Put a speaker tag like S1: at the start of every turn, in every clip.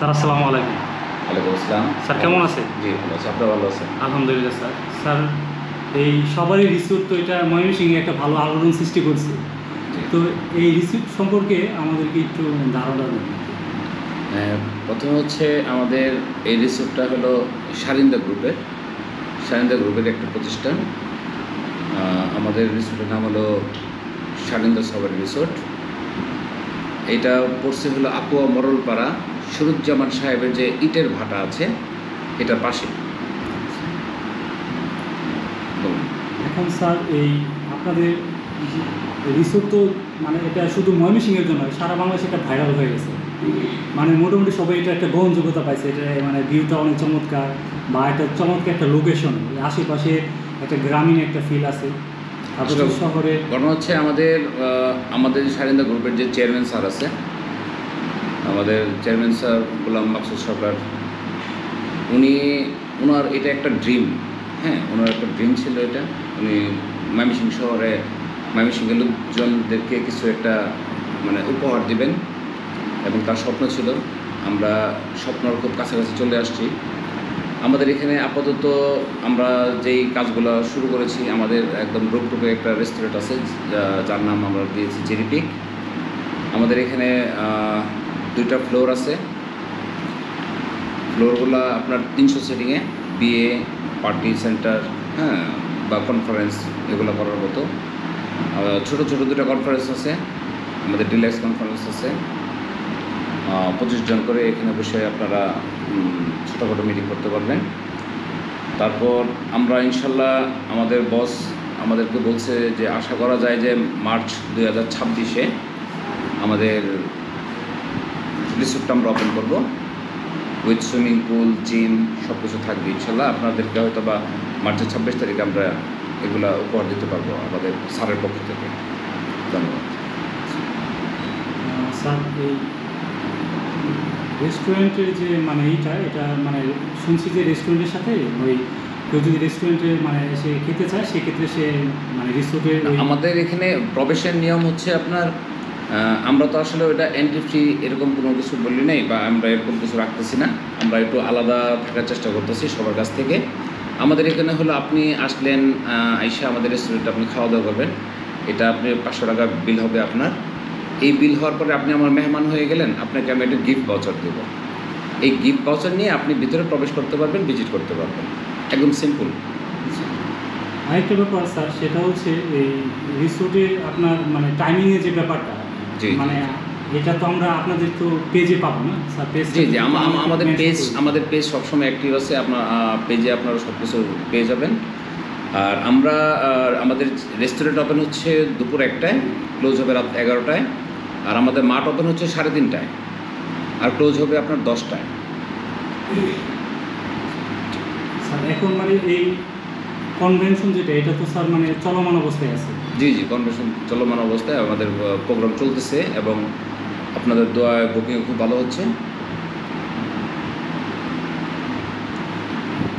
S1: Sir আসসালামু আলাইকুম।
S2: ওয়ালাইকুম আসসালাম।
S1: স্যার কেমন আছে?
S2: জি ভালো আছি, আপনি ভালো আছেন?
S1: আলহামদুলিল্লাহ স্যার। স্যার এই সবারই রিসিপ্ট তো এটা ময়মনসিংহে একটা ভালো আলোড়ন সৃষ্টি করছে।
S2: জি।
S1: তো এই রিসিপ্ট সম্পর্কে আমাদেরকে একটু ধারণা দেন।
S2: প্রথমে হচ্ছে আমাদের এই রিসোর্টটা হলো সারিন্দা গ্রুপের একটা প্রতিষ্ঠান। আমাদের রিসোর্টের নাম হলো সারিন্দা সাভার রিসোর্ট। এটা পড়ছে হলো আকুয়া মরলপাড়া সুরুজ্জামান সাহেবের যে ইটের ভাটা আছে এটার পাশে। বলুন।
S1: এখন স্যার এই আপনাদের রিসোর্ট তো মানে এটা শুধু ময়মনসিংহের জন্য নয়, সারা বাংলাদেশে একটা ভাইরাল হয়ে গেছে। মানে মোটামুটি সবাই এটা একটা গ্রহণযোগ্যতা পাইছে। এটা মানে ভিউটা অনেক চমৎকার, বা একটা চমৎকার একটা লোকেশন, আশেপাশে একটা গ্রামীণ একটা ফিল আছে। তারপরে শহরে
S2: ঘটনা হচ্ছে আমাদের সারিন্দা গ্রুপের যে চেয়ারম্যান স্যার আছে, আমাদের চেয়ারম্যান স্যার গোলাম মাকসুদ সরকার, ওনার এটা একটা ড্রিম। হ্যাঁ, ওনার একটা ড্রিম ছিল এটা। উনি ময়মনসিংহের লোকজনদেরকে কিছু একটা মানে উপহার দিবেন এবং তার স্বপ্ন ছিল। আমরা স্বপ্নর খুব কাছাকাছি চলে আসছি। আমাদের এখানে আপাতত আমরা যেই কাজগুলো শুরু করেছি, আমাদের একদম রূপটুপে একটা রেস্টুরেন্ট আছে যার নাম আমরা দিয়েছি জেরিপিক। আমাদের এখানে 2টা ফ্লোর আছে। ফ্লোরগুলো আপনার 300 সিটিংয়ে, বিয়ে, পার্টি সেন্টার, হ্যাঁ, বা কনফারেন্স এগুলো করার মতো। ছোটো ছোটো 2টা কনফারেন্স আছে, আমাদের ডিলাক্স কনফারেন্স আছে। 25 জন করে এখানে বসে আপনারা ছোটোখাটো মিটিং করতে পারবেন। তারপর আমরা ইনশাল্লাহ আমাদের বস আমাদেরকে বলছে যে আশা করা যায় যে মার্চ 2026-এ আমাদের রিসোর্টটা আমরা ওপেন করবো উইথ সুইমিং পুল, জিম, সব কিছু থাকবে ইনশাল্লাহ। আপনাদেরকে হয়তো বা মার্চের 26 তারিখে আমরা এগুলা উপহার দিতে পারবো আমাদের স্যারের পক্ষ থেকে। ধন্যবাদ।
S1: স্যার এই রেস্টুরেন্টের যে মানে এটা মানে শুনছি যে রেস্টুরেন্টের সাথে ওই কেউ যদি রেস্টুরেন্টে মানে সে খেতে চায় সেক্ষেত্রে সে মানে রিসোর্টের
S2: আমাদের এখানে প্রবেশের নিয়ম হচ্ছে আপনার আমরা তো আসলে ওটা এন্ট্রি ফ্রি এরকম কোনো কিছু বলি নেই, বা আমরা এরকম কিছু রাখতেছি না। আমরা একটু আলাদা থাকার চেষ্টা করতেছি সবার কাছ থেকে। আমাদের এখানে হলো আপনি আসলেন, আইসা আমাদের রেস্টুরেন্টে আপনি খাওয়া দাওয়া করবেন। এটা আপনি 500 টাকা বিল হবে আপনার। এই বিল হওয়ার পরে আপনি আমার মেহমান হয়ে গেলেন, আপনাকে আমি একটা গিফট ভাউচার দেব। এই গিফট ভাউচার নিয়ে আপনি ভিতরে প্রবেশ করতে পারবেন, ভিজিট করতে পারবেন। একদম সিম্পল।
S1: আরেকটা ব্যাপার স্যার, সেটা হচ্ছে এই রিসোর্টে আপনার মানে টাইমিংয়ের যে ব্যাপারটা, মানে এটা তো আমরা আপনাদের তো পেজে পাবো না স্যার?
S2: জি জি, আমাদের পেজ সবসময় অ্যাক্টিভ আছে। আপনার পেজে আপনারা সব কিছু পেয়ে যাবেন। আর আমাদের রেস্টুরেন্ট ওপেন হচ্ছে দুপুর 1টায়, ক্লোজ হবে রাত 11টায়। আর আমাদের মাঠ ওপেন হচ্ছে 3:30টায়, আর ক্লোজ হবে আপনার 10টায়।
S1: স্যার এখন মানে এই কনভেনশন যেটা, এটা তো স্যার মানে চলমান অবস্থায় আছে?
S2: জি জি, কনভেনশন চলমান অবস্থায় আমাদের প্রোগ্রাম চলতেছে এবং আপনাদের দোয়ায় বুকিং খুব ভালো হচ্ছে।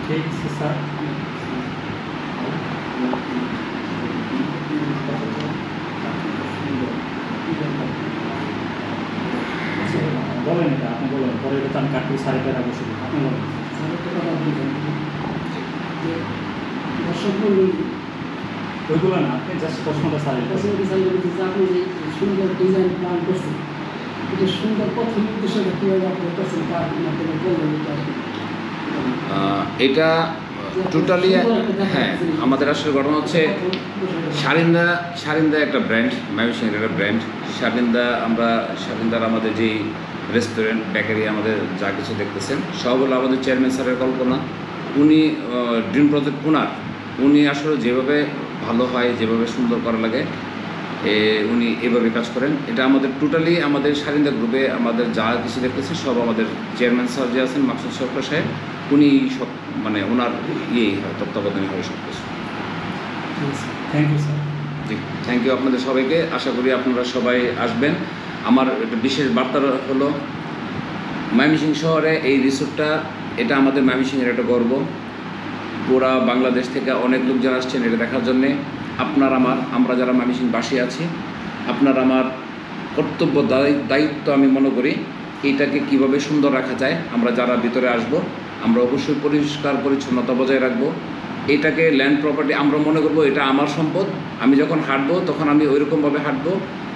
S1: ঠিক আছে স্যার। বলেন, এটা আপনি বলেন, পরে এটা আমি কাটতে সাড়ে টাকা বসে আপনি বলেন। ওইগুলো না, আপনি জাস্ট প্রশ্নটা স্যার
S3: আপনি যে সুন্দর ডিজাইন প্ল্যান করছেন, এটা সুন্দর প্রথম উদ্দেশ্য কীভাবে আপনি করছেন তার মাধ্যমে বলবেন।
S2: এটা টোটালি, হ্যাঁ, আমাদের আসলে ঘটনা হচ্ছে সারিন্দা একটা ব্র্যান্ড, ময়মনসিংহের একটা ব্র্যান্ড। সারিন্দার আমাদের যেই রেস্টুরেন্ট, বেকারি, আমাদের যা কিছু দেখতেছেন সব হলো আমাদের চেয়ারম্যান স্যারের কল্পনা। উনি ড্রিম প্রজেক্ট ওনার, উনি আসলে যেভাবে ভালো হয়, যেভাবে সুন্দর করা লাগে, উনি এভাবে কাজ করেন। এটা আমাদের টোটালি আমাদের সারিন্দা গ্রুপে আমাদের যা কিছু দেখতেছে সব আমাদের চেয়ারম্যান স্যার যে আছেন মাকসুদ সরকার সাহেব, উনি সব মানে ওনার হয়, তত্ত্বাবধানে হয় সব কিছু।
S1: Thank you sir.
S2: জি, থ্যাংক ইউ আপনাদের সবাইকে। আশা করি আপনারা সবাই আসবেন। আমার একটা বিশেষ বার্তা হলো, ময়মনসিংহ শহরে এই রিসোর্টটা, এটা আমাদের ময়মনসিংহের একটা গর্ব। পুরা বাংলাদেশ থেকে অনেক লোকজন আসছেন এটা দেখার জন্যে। আমরা যারা ময়মনসিংহবাসী আছি, আপনার আমার কর্তব্য দায়িত্ব আমি মনে করি এইটাকে কিভাবে সুন্দর রাখা যায়। আমরা যারা ভিতরে আসব আমরা অবশ্যই পরিষ্কার পরিচ্ছন্নতা বজায় রাখবো। এটাকে ল্যান্ড প্রপার্টি আমরা মনে করব এটা আমার সম্পদ। আমি যখন হাঁটবো তখন আমি ওইরকমভাবে হাঁটবো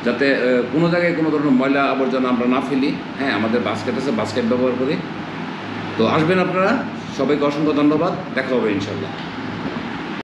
S2: যাতে কোনো জায়গায় কোনো ধরনের ময়লা আবর্জনা আমরা না ফেলি। হ্যাঁ, আমাদের বাস্কেট আছে, বাস্কেট ব্যবহার করি। তো আসবেন আপনারা, সবাইকে অসংখ্য ধন্যবাদ, দেখা হবে ইনশাল্লাহ।